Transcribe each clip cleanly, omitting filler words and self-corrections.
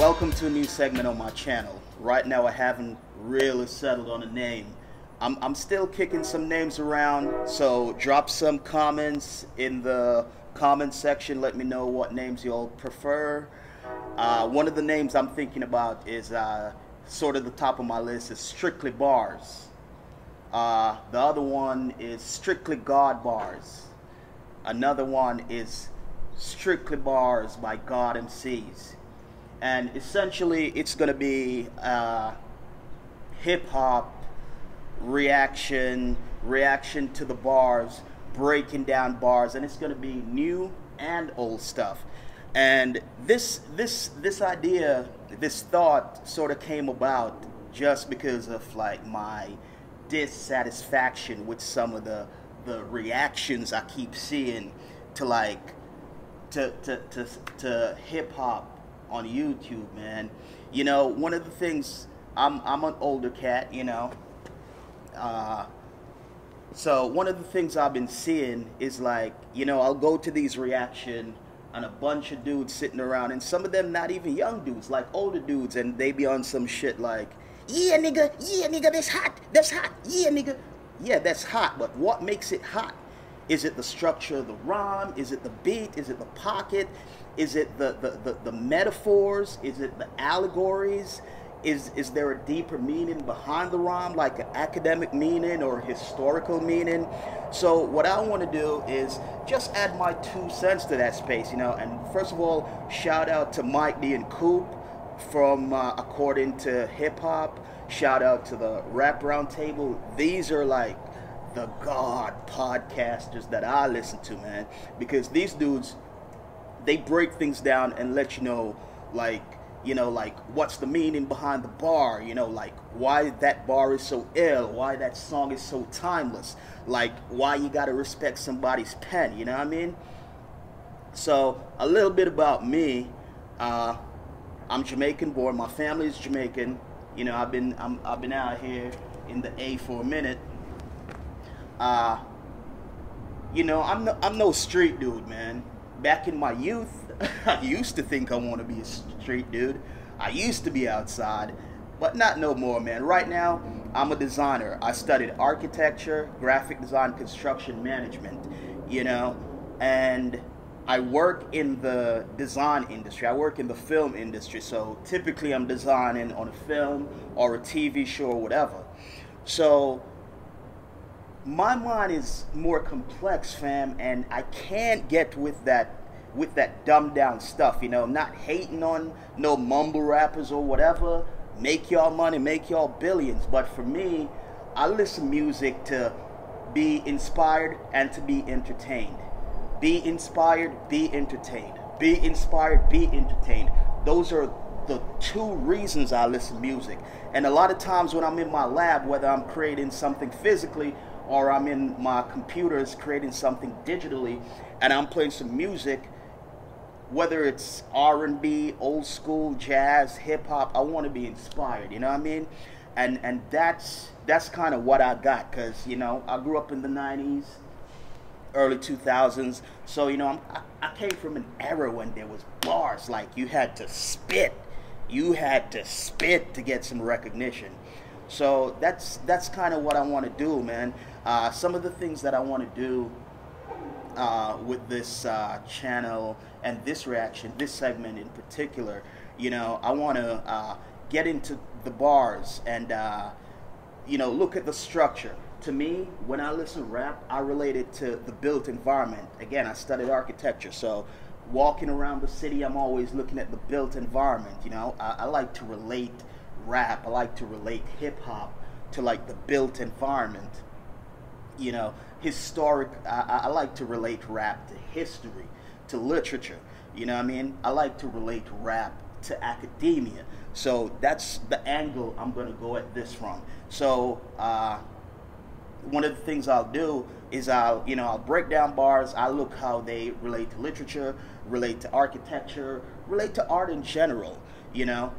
Welcome to a new segment on my channel. Right now I haven't really settled on a name. I'm still kicking some names around, so drop some comments in the comment section. Let me know what names you'll prefer. One of the names I'm thinking about is sort of the top of my list is Strictly Bars. The other one is Strictly God Bars. Another one is Strictly Bars by God MCs. And essentially it's going to be hip hop reaction to the bars, breaking down bars, and it's going to be new and old stuff. And this idea, this thought sort of came about just because of like my dissatisfaction with some of the reactions I keep seeing to like to hip hop on YouTube, man. You know, one of the things, I'm an older cat, you know. So one of the things I've been seeing is like, you know, I'll go to these reaction and a bunch of dudes sitting around, and some of them not even young dudes, like older dudes, and they be on some shit like, yeah nigga, that's hot, yeah nigga. Yeah, that's hot, but what makes it hot? Is it the structure of the rhyme? Is it the beat? Is it the pocket? Is it the metaphors? Is it the allegories? Is there a deeper meaning behind the rhyme, like an academic meaning or historical meaning? So what I want to do is just add my 2 cents to that space, you know. And first of all, shout out to Mike D and Coop from According to Hip Hop. Shout out to the Rap Roundtable. These are like the God podcasters that I listen to, man, because these dudes, they break things down and let you know, like, you know, like what's the meaning behind the bar, you know, like why that bar is so ill, why that song is so timeless, like why you gotta respect somebody's pen, you know what I mean? So a little bit about me. I'm Jamaican born, my family is Jamaican, you know. I've been out here in the A for a minute. You know, I'm no street dude, man. Back in my youth, I used to think I want to be a street dude. I used to be outside, but not no more, man. Right now, I'm a designer. I studied architecture, graphic design, construction management, you know, and I work in the design industry. I work in the film industry, so typically I'm designing on a film or a TV show or whatever. So my mind is more complex, fam, and I can't get with that dumbed down stuff, you know. Not hating on no mumble rappers or whatever. Make y'all money, make y'all billions. But for me, I listen to music to be inspired and to be entertained. Be inspired, be entertained. Be inspired, be entertained. Those are the 2 reasons I listen to music. And a lot of times when I'm in my lab, whether I'm creating something physically or I'm in my computers creating something digitally and I'm playing some music, whether it's R&B, old school, jazz, hip hop, I want to be inspired, you know what I mean? And that's kind of what I got, because, you know, I grew up in the 90s, early 2000s, so, you know, I came from an era when there was bars, like you had to spit to get some recognition. So that's kind of what I want to do, man. Some of the things that I want to do with this channel and this reaction, this segment in particular, you know, I want to get into the bars and, you know, look at the structure. To me, when I listen to rap, I relate it to the built environment. Again, I studied architecture, so walking around the city, I'm always looking at the built environment, you know. I like to relate rap, I like to relate hip-hop to like the built environment, you know. Historic, I like to relate rap to history, to literature, you know what I mean? I like to relate rap to academia. So that's the angle I'm going to go at this from. So one of the things I'll do is I'll break down bars. I look how they relate to literature, relate to architecture, relate to art in general, you know.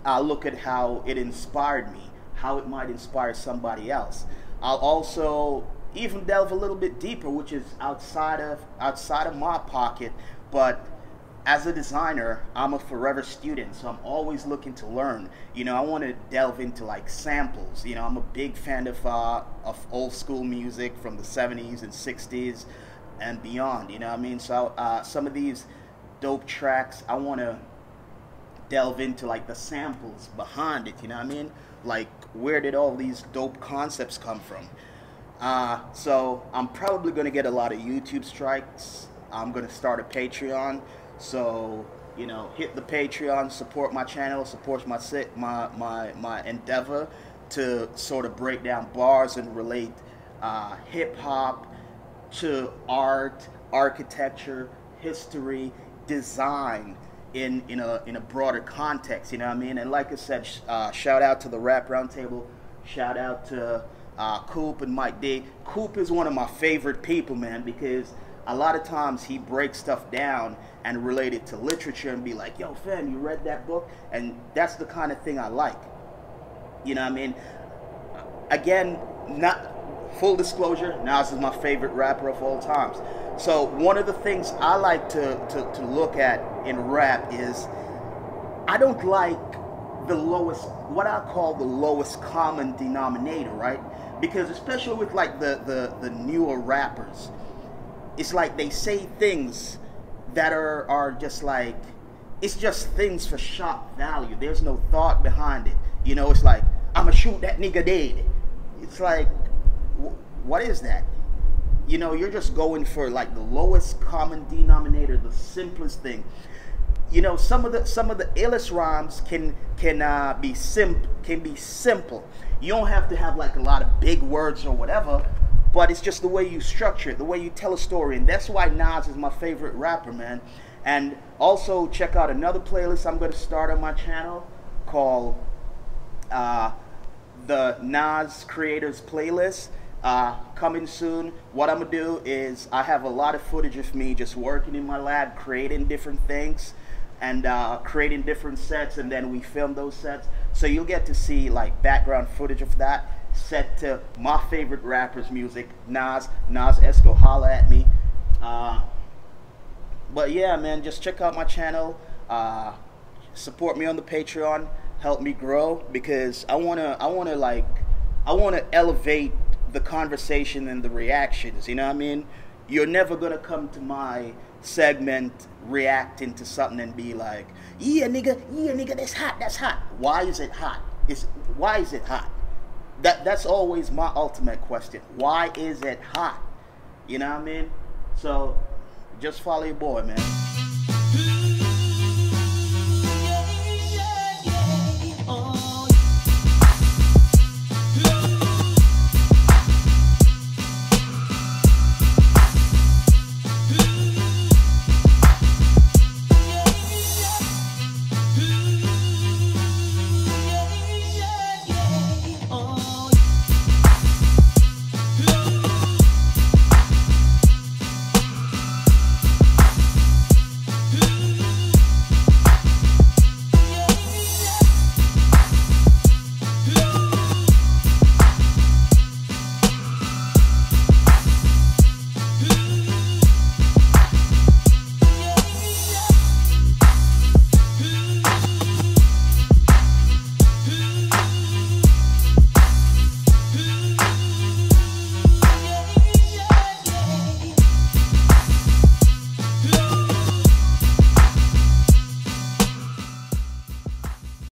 I'll look at how it inspired me, how it might inspire somebody else. I'll also even delve a little bit deeper, which is outside of my pocket, but as a designer, I'm a forever student, so I'm always looking to learn. You know, I want to delve into like samples. You know, I'm a big fan of old school music from the 70s and 60s and beyond. You know what I mean? So some of these dope tracks, I want to delve into like the samples behind it. You know what I mean? Like, where did all these dope concepts come from? So I'm probably going to get a lot of YouTube strikes. I'm going to start a Patreon. So, you know, hit the Patreon, support my channel, support my endeavor to sort of break down bars and relate hip hop to art, architecture, history, design in a broader context. You know what I mean? And like I said, shout out to the Rap Roundtable. Shout out to Coop and Mike D. Coop is one of my favorite people, man, because a lot of times he breaks stuff down and relate it to literature and be like, yo, fam, you read that book? And that's the kind of thing I like. You know what I mean? Again, not full disclosure, Nas is my favorite rapper of all times. So one of the things I like to look at in rap is I don't like the lowest, what I call the lowest common denominator, right? Because especially with like the newer rappers, it's like they say things that are just like, it's just things for shock value. There's no thought behind it. You know, it's like, I'ma shoot that nigga dead. It's like, what is that? You know, you're just going for like the lowest common denominator, the simplest thing. You know, some of the illest rhymes can be simple. You don't have to have like a lot of big words or whatever, but it's just the way you structure it, the way you tell a story, and that's why Nas is my favorite rapper, man. And also check out another playlist I'm going to start on my channel called the Nas Creators Playlist. Coming soon. What I'm gonna do is I have a lot of footage of me just working in my lab, creating different things and creating different sets, and then we film those sets. So you'll get to see like background footage of that set to my favorite rapper's music, Nas Esco, holla at me. But yeah, man, just check out my channel, support me on the Patreon, help me grow, because I wanna elevate the conversation and the reactions. You know what I mean? You're never gonna come to my segment reacting to something and be like, yeah nigga, that's hot. Why is it hot? Why is it hot? That's always my ultimate question. Why is it hot? You know what I mean? So just follow your boy, man.